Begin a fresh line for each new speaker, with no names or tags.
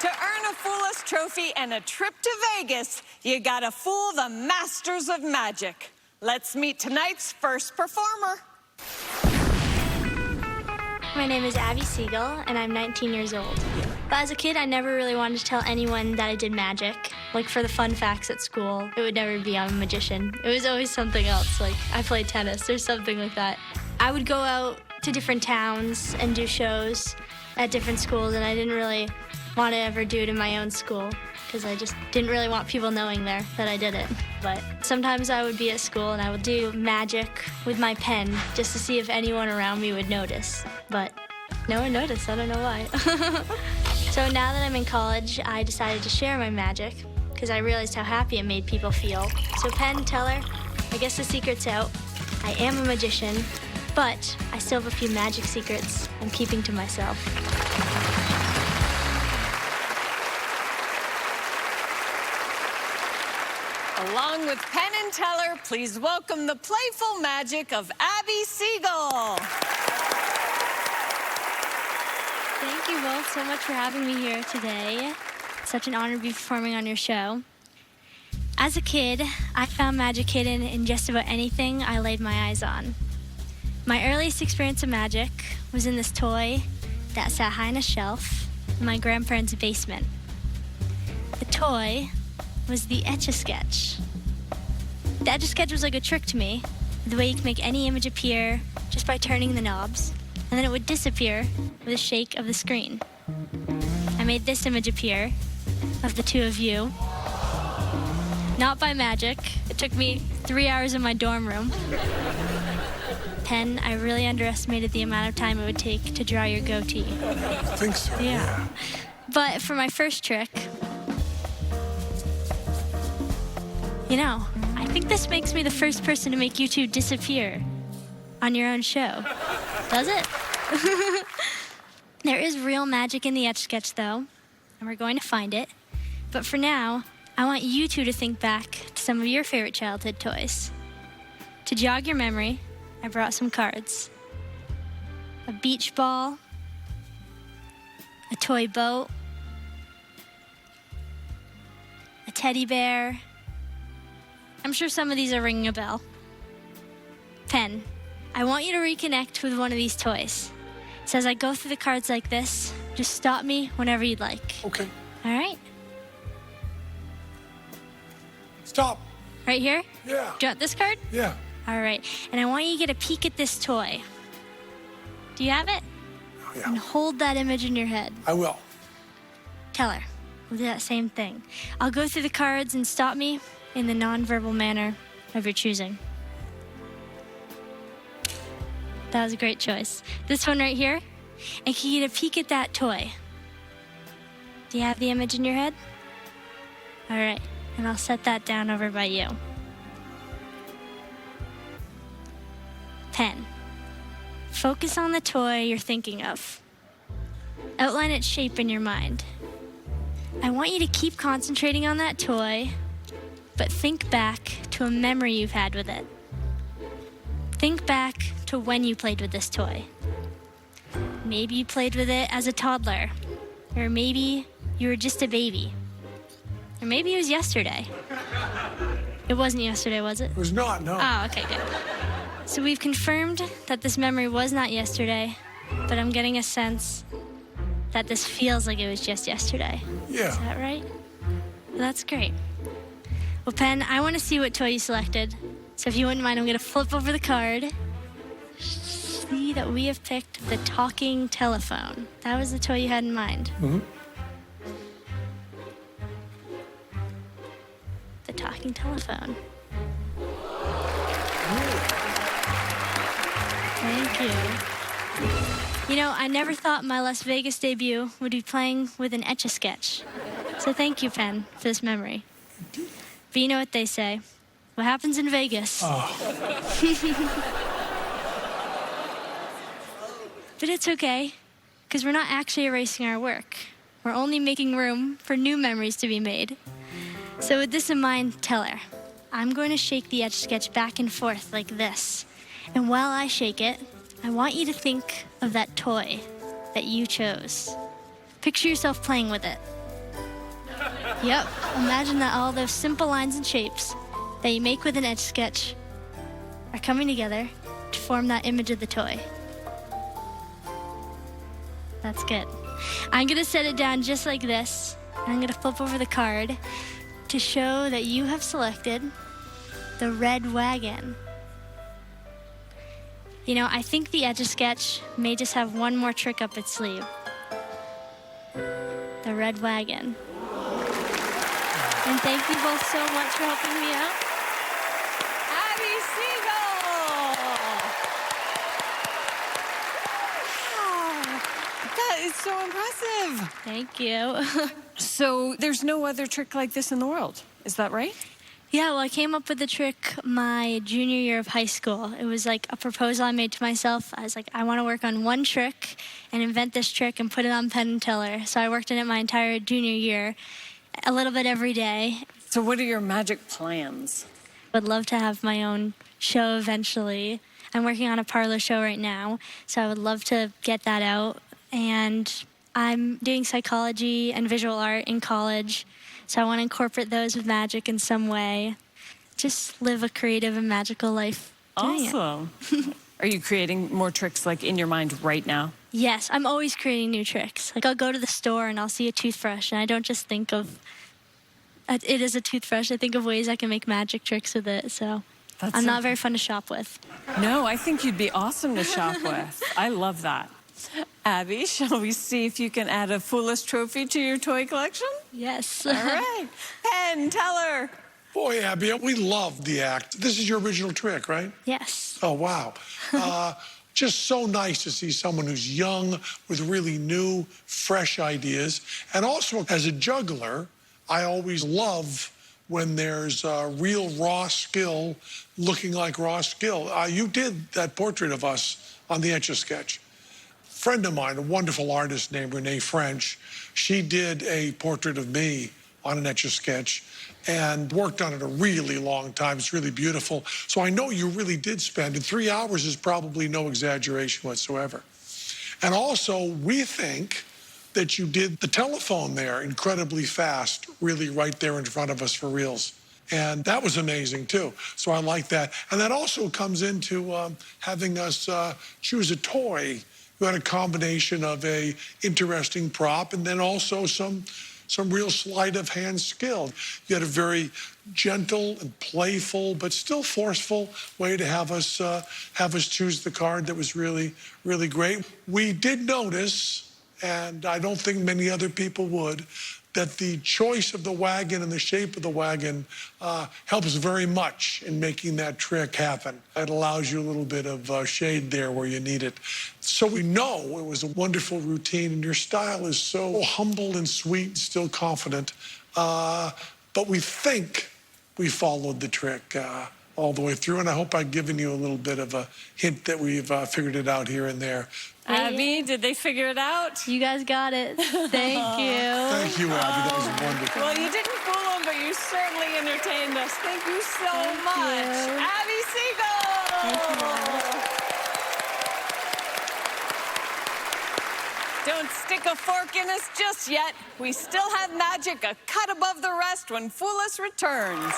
To earn a Fool Us trophy and a trip to Vegas, you gotta fool the masters of magic. Let's meet tonight's first performer.
My name is Abby Segal, and I'm 19 years old. But as a kid, I never really wanted to tell anyone that I did magic. Like for the fun facts at school, it would never be I'm a magician. It was always something else, like I played tennis or something like that. I would go out to different towns and do shows at different schools, and I didn't really want to ever do it in my own school because I just didn't really want people knowing there that I did it. But sometimes I would be at school and I would do magic with my pen just to see if anyone around me would notice. But no one noticed, I don't know why. So now that I'm in college, I decided to share my magic because I realized how happy it made people feel. So Penn and Teller, I guess the secret's out. I am a magician, but I still have a few magic secrets I'm keeping to myself.
Along with Penn and Teller, please welcome the playful magic of Abby Segal.
Thank you both so much for having me here today. It's such an honor to be performing on your show. As a kid, I found magic hidden in just about anything I laid my eyes on. My earliest experience of magic was in this toy that sat high on a shelf in my grandparents' basement. The toy was the Etch A Sketch. The Etch A Sketch was like a trick to me, the way you can make any image appear just by turning the knobs, and then it would disappear with a shake of the screen. I made this image appear of the two of you, not by magic. It took me 3 hours in my dorm room. Penn, I really underestimated the amount of time it would take to draw your goatee.
I think so, yeah.
But for my first trick, you know, I think this makes me the first person to make you two disappear on your own show. Does it? There is real magic in the Etch Sketch, though, and we're going to find it. But for now, I want you two to think back to some of your favorite childhood toys. To jog your memory, I brought some cards. A beach ball, a toy boat, a teddy bear. I'm sure some of these are ringing a bell. Penn, I want you to reconnect with one of these toys. So as I go through the cards like this, just stop me whenever you'd like.
Okay.
All right?
Stop.
Right here?
Yeah.
Do you want this card?
Yeah.
All right. And I want you to get a peek at this toy. Do you have it?
Oh, yeah.
And hold that image in your head.
I will.
Teller, we'll do that same thing. I'll go through the cards and stop me in the nonverbal manner of your choosing. That was a great choice. This one right here, and can you get a peek at that toy? Do you have the image in your head? All right, and I'll set that down over by you. Penn, focus on the toy you're thinking of. Outline its shape in your mind. I want you to keep concentrating on that toy, but think back to a memory you've had with it. Think back to when you played with this toy. Maybe you played with it as a toddler, or maybe you were just a baby, or maybe it was yesterday. It wasn't yesterday, was it?
It was not, no.
Oh, okay, good. So we've confirmed that this memory was not yesterday, but I'm getting a sense that this feels like it was just yesterday.
Yeah.
Is that right? Well, that's great. Well, Penn, I want to see what toy you selected. So if you wouldn't mind, I'm going to flip over the card. See that we have picked the talking telephone. That was the toy you had in mind.
Mm-hmm.
The talking telephone. Thank you. You know, I never thought my Las Vegas debut would be playing with an Etch A Sketch. So thank you, Penn, for this memory. But you know what they say. What happens in Vegas?
Oh.
But it's okay, because we're not actually erasing our work. We're only making room for new memories to be made. So with this in mind, Teller, I'm going to shake the Etch A Sketch back and forth like this. And while I shake it, I want you to think of that toy that you chose. Picture yourself playing with it. Yep. Imagine that all those simple lines and shapes that you make with an Etch Sketch are coming together to form that image of the toy. That's good. I'm gonna set it down just like this. And I'm gonna flip over the card to show that you have selected the red wagon. You know, I think the Etch A Sketch may just have one more trick up its sleeve. The red wagon. And thank you both so much for helping me out.
Abby Segal! Wow, that is so impressive.
Thank you.
So there's no other trick like this in the world, is that right?
Yeah, well, I came up with the trick my junior year of high school. It was like a proposal I made to myself. I was like, I want to work on one trick and invent this trick and put it on Penn and Teller. So I worked on it my entire junior year, a little bit every day.
So what are your magic plans?
Would love to have my own show eventually. I'm working on a parlor show right now, so I would love to get that out. And I'm doing psychology and visual art in college, so I want to incorporate those with magic in some way. Just live a creative and magical life doing it.
Awesome. Are you creating more tricks like in your mind right now?
Yes, I'm always creating new tricks. Like I'll go to the store and I'll see a toothbrush, and I don't just think of it as a toothbrush. I think of ways I can make magic tricks with it, so I'm not very fun to shop with.
No, I think you'd be awesome to shop with. I love that. Abby, shall we see if you can add a Foolish trophy to your toy collection?
Yes.
All right. Penn, Teller.
Boy, Abby, we love the act. This is your original trick, right?
Yes.
Oh, wow. Just so nice to see someone who's young with really new, fresh ideas. And also, as a juggler, I always love when there's real raw skill looking like raw skill. You did that portrait of us on the Etch A Sketch. Friend of mine, a wonderful artist named Renee French, she did a portrait of me on an Etch A Sketch and worked on it a really long time. It's really beautiful. So I know you really did spend, and 3 hours is probably no exaggeration whatsoever. And also, we think that you did the telephone there incredibly fast, really right there in front of us for reals. And that was amazing, too. So I like that. And that also comes into having us choose a toy. You had a combination of a interesting prop and then also some real sleight of hand skill. You had a very gentle and playful, but still forceful way to have us choose the card that was really, really great. We did notice, and I don't think many other people would, that the choice of the wagon and the shape of the wagon helps very much in making that trick happen. It allows you a little bit of shade there where you need it. So we know it was a wonderful routine, and your style is so humble and sweet and still confident. But we think we followed the trick all the way through, and I hope I've given you a little bit of a hint that we've figured it out here and there.
Abby, did they figure it out?
You guys got it. Thank you.
Thank you, Abby. That was wonderful.
Well, you didn't fool them, but you certainly entertained us. Thank you so much.
you.
Abby Segal!
Thank you,
Don't stick a fork in us just yet. We still have magic a cut above the rest when Fool Us returns.